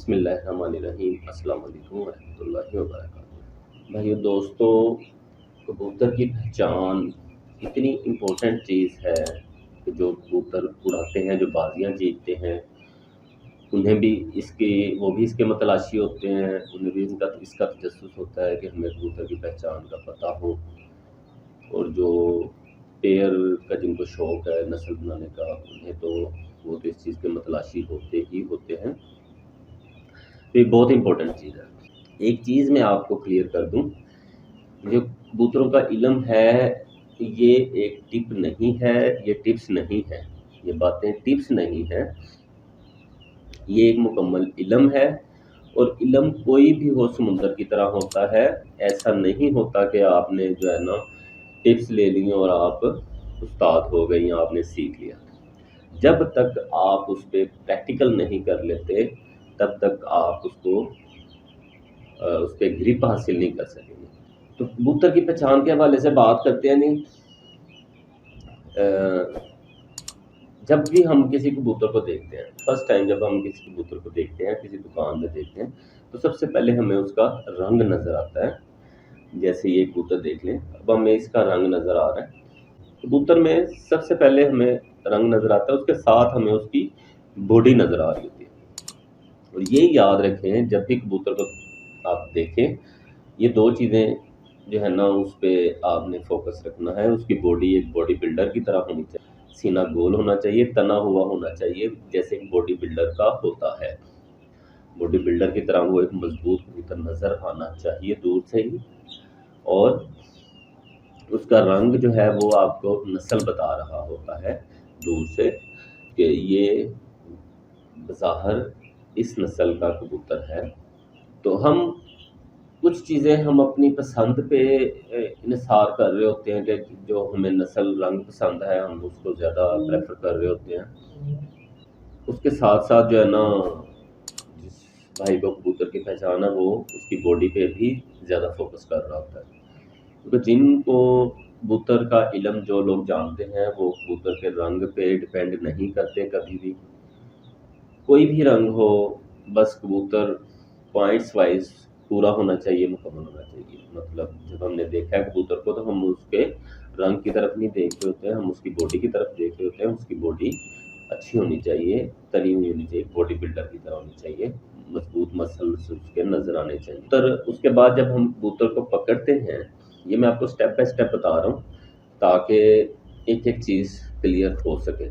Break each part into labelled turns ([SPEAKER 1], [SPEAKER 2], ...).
[SPEAKER 1] बिस्मिल्लाहिर्रहमानिर्रहीम अस्सलाम वालेकुम वरहमतुल्लाहि वबरकातुहू। भाइयों दोस्तों, कबूतर की पहचान इतनी इम्पोर्टेंट चीज़ है कि जो कबूतर उड़ाते हैं, जो बाजियाँ जीतते हैं, उन्हें भी इसके वो भी इसके मतलाशी होते हैं। उन्हें भी इनका इसका तजस्सुस होता है कि हमें कबूतर की पहचान का पता हो। और जो पेयर का जिनको शौक़ है नस्ल बनाने का, उन्हें तो वो तो इस चीज़ के मतलाशी होते ही होते हैं। तो ये बहुत इम्पोर्टेंट चीज़ है। एक चीज़ मैं आपको क्लियर कर दूं, जो कबूतरों का इल्म है, ये एक टिप नहीं है, ये टिप्स नहीं है, ये बातें टिप्स नहीं है, ये एक मुकम्मल इल्म है। और इल्म कोई भी हो समुंदर की तरह होता है। ऐसा नहीं होता कि आपने जो है ना टिप्स ले ली और आप उस्ताद हो गए या आपने सीख लिया। जब तक आप उस पर प्रैक्टिकल नहीं कर लेते, तब तक आप उस पर ग्रिप हासिल नहीं कर सकेंगे। तो कबूतर की पहचान के हवाले से बात करते हैं। नहीं, जब भी हम किसी कबूतर को देखते हैं, फर्स्ट टाइम जब हम किसी कबूतर को देखते हैं, किसी दुकान में देखते हैं, तो सबसे पहले हमें उसका रंग नज़र आता है। जैसे ये कबूतर देख लें, अब हमें इसका रंग नज़र आ रहा है। कबूतर में सबसे पहले हमें रंग नज़र आता है, उसके साथ हमें उसकी बॉडी नज़र आ रही होती है। और ये याद रखें, जब भी कबूतर को आप देखें, ये दो चीज़ें जो है ना उस पर आपने फोकस रखना है। उसकी बॉडी एक बॉडी बिल्डर की तरह होनी चाहिए, सीना गोल होना चाहिए, तना हुआ होना चाहिए, जैसे एक बॉडी बिल्डर का होता है। बॉडी बिल्डर की तरह वो एक मजबूत कबूतर नज़र आना चाहिए दूर से ही। और उसका रंग जो है वो आपको नस्ल बता रहा होता है दूर से कि ये बज़ाहिर इस नस्ल का कबूतर है। तो हम कुछ चीज़ें हम अपनी पसंद पे इन्हिसार कर रहे होते हैं कि जो हमें नस्ल रंग पसंद है, हम उसको ज़्यादा प्रेफर कर रहे होते हैं। उसके साथ साथ जो है ना, जिस भाई को कबूतर की पहचान है, वो उसकी बॉडी पे भी ज़्यादा फोकस कर रहा होता है। क्योंकि जिनको कबूतर का इल्म जो लोग जानते हैं, वो कबूतर के रंग पे डिपेंड नहीं करते कभी भी। कोई भी रंग हो, बस कबूतर पॉइंट्स वाइज पूरा होना चाहिए, मुकम्मल होना चाहिए। मतलब जब हमने देखा है कबूतर को, तो हम उसके रंग की तरफ नहीं देख रहे होते हैं, हम उसकी बॉडी की तरफ देख रहे होते हैं। उसकी बॉडी अच्छी होनी चाहिए, तनी हुई होनी चाहिए, बॉडी बिल्डर की तरह होनी चाहिए, मजबूत मसल्स उसके नजर आने चाहिए। तर उसके बाद जब हम कबूतर को पकड़ते हैं, ये मैं आपको स्टेप बाय स्टेप बता रहा हूँ ताकि एक एक चीज़ क्लियर हो सके।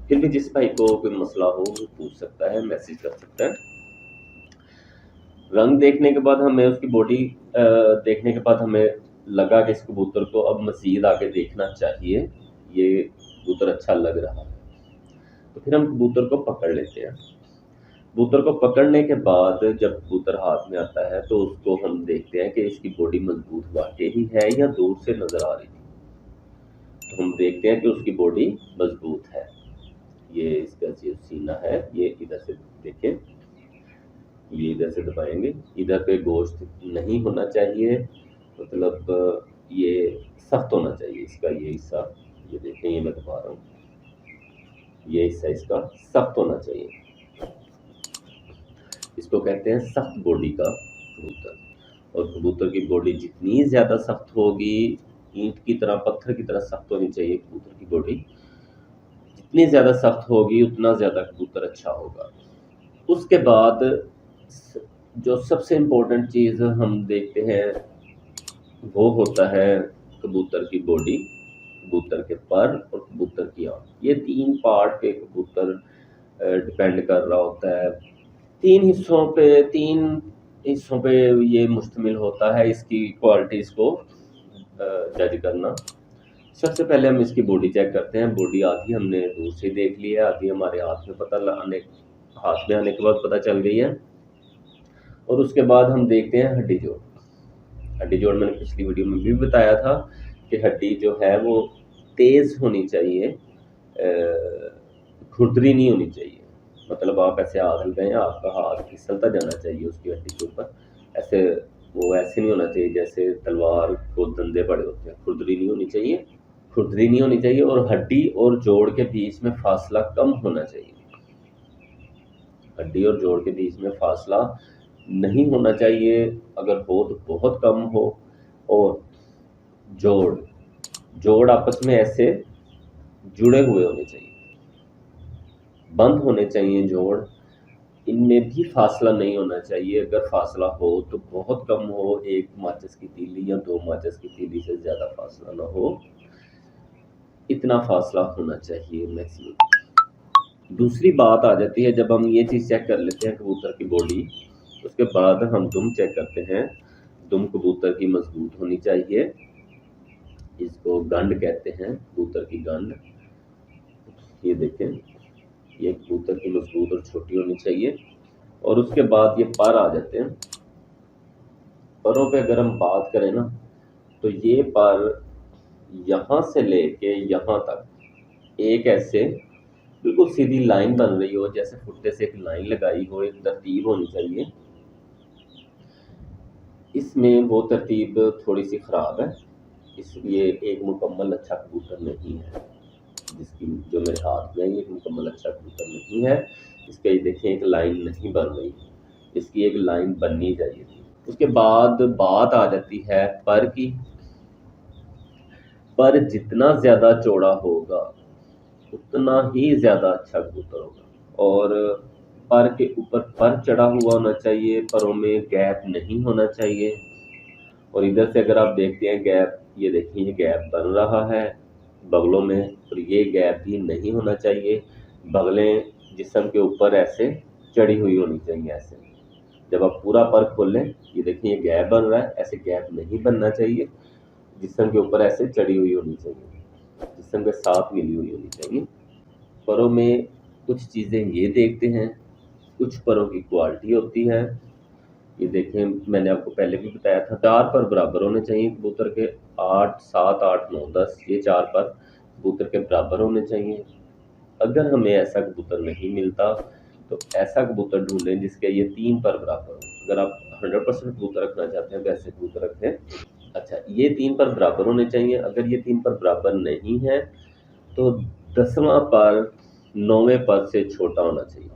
[SPEAKER 1] फिर भी जिस भाई को कोई मसला हो वो पूछ सकता है, मैसेज कर सकता है। रंग देखने के बाद हमें उसकी बॉडी देखने के बाद हमें लगा कि इस कबूतर को अब मज़ीद आगे देखना चाहिए, ये कबूतर अच्छा लग रहा है। तो फिर हम कबूतर को पकड़ लेते हैं। कबूतर को पकड़ने के बाद जब कबूतर हाथ में आता है, तो उसको हम देखते हैं कि इसकी बॉडी मजबूत वाकई ही है या दूर से नज़र आ रही थी। तो हम देखते हैं कि उसकी बॉडी मजबूत है। ये इसका जो सीना है, ये इधर से देखें, ये इधर से दबाएंगे, इधर पे गोश्त नहीं होना चाहिए, मतलब ये सख्त होना चाहिए इसका ये हिस्सा। ये देखें, ये मैं दबा रहा हूँ, ये हिस्सा इसका सख्त होना चाहिए। इसको कहते हैं सख्त बॉडी का कबूतर। और कबूतर की बॉडी जितनी ज़्यादा सख्त होगी, ईंट की तरह, पत्थर की तरह सख्त होनी चाहिए कबूतर की बॉडी। जितनी ज़्यादा सख्त होगी, उतना ज़्यादा कबूतर अच्छा होगा। उसके बाद जो सबसे इम्पोर्टेंट चीज़ हम देखते हैं, वो होता है कबूतर की बॉडी, कबूतर के पर और कबूतर की आँख। ये तीन पार्ट पे कबूतर डिपेंड कर रहा होता है। तीन हिस्सों पे ये मुश्तमिल होता है इसकी क्वालिटीज़ को जज करना। सबसे पहले हम इसकी बॉडी चेक करते हैं। बॉडी आधी हमने दूर से देख ली है, आधी हमारे हाथ में आने के बाद पता चल गई है। और उसके बाद हम देखते हैं हड्डी जोड़। हड्डी जोड़ मैंने पिछली वीडियो में भी बताया था कि हड्डी जो है वो तेज़ होनी चाहिए, खुरदरी नहीं होनी चाहिए। मतलब आप ऐसे हाथ लगाएं, आपका हाथ फिसलता जाना चाहिए उसकी हड्डी के ऊपर। ऐसे वो ऐसे नहीं होना चाहिए जैसे तलवार को दंदे पड़े होते हैं। खुरदरी नहीं होनी चाहिए, खुरदरी नहीं होनी चाहिए। और हड्डी और जोड़ के बीच में फासला कम होना चाहिए। हड्डी और जोड़ के बीच में फासला नहीं होना चाहिए, अगर हो तो बहुत कम हो। और जोड़ जोड़ आपस में ऐसे जुड़े हुए होने चाहिए, बंद होने चाहिए जोड़, इनमें भी फासला नहीं होना चाहिए। अगर फासला हो तो बहुत कम हो, एक माचिस की तीली या दो माचिस की तीली से ज़्यादा फासला ना हो, इतना फासला होना चाहिए मैक्सिमम। दूसरी बात आ जाती है, जब हम ये चीज़ चेक कर लेते हैं कबूतर की बॉडी, उसके बाद हम दुम चेक करते हैं। दुम कबूतर की मजबूत होनी चाहिए, इसको गंड कहते हैं, कबूतर की गंड। ये देखें, ये कबूतर की मजबूत और छोटी होनी चाहिए। और उसके बाद ये पर आ जाते हैं। परों पे अगर हम बात करें ना, तो ये पर यहाँ से लेके यहाँ तक एक ऐसे बिल्कुल सीधी लाइन बन रही हो, जैसे फुट्टे से एक लाइन लगाई हो, एक तरतीब होनी चाहिए। इसमें वो तरतीब थोड़ी सी ख़राब है, इसलिए एक मुकम्मल अच्छा कबूतर नहीं है। जिसकी जो मेरे हाथ में है, ये एक मुकम्मल अच्छा कबूतर नहीं है। इसका ये देखें, एक लाइन नहीं बन रही, इसकी एक लाइन बननी चाहिए थी। उसके बाद बात आ जाती है पर की। पर जितना ज़्यादा चौड़ा होगा उतना ही ज़्यादा अच्छा कबूतर होगा। और पर के ऊपर पर चढ़ा हुआ होना चाहिए, परों में गैप नहीं होना चाहिए। और इधर से अगर आप देखते हैं गैप, ये देखिए ये गैप बन रहा है बगलों में, और ये गैप भी नहीं होना चाहिए। बगलें जिस्म के ऊपर ऐसे चढ़ी हुई होनी चाहिए, ऐसे। जब आप पूरा पर खोलें, ये देखिए ये गैप बन रहा है, ऐसे गैप नहीं बनना चाहिए। जिस्म के ऊपर ऐसे चढ़ी हुई होनी चाहिए, जिस्म के साथ मिली हुई होनी चाहिए। परों में कुछ चीज़ें ये देखते हैं, कुछ परों की क्वालिटी होती है। ये देखें, मैंने आपको पहले भी बताया था, 4 पर बराबर होने चाहिए कबूतर के। 8, 7, 8, 9, 10, ये 4 पर कबूतर के बराबर होने चाहिए। अगर हमें ऐसा कबूतर नहीं मिलता तो ऐसा कबूतर ढूंढें जिसके ये 3 पर बराबर हो। अगर आप 100% कबूतर रखना चाहते हैं तो ऐसे कबूतर रखें। अच्छा, ये 3 पर बराबर होने चाहिए। अगर ये 3 पर बराबर नहीं है तो 10वां पर 9वें पर से छोटा होना चाहिए।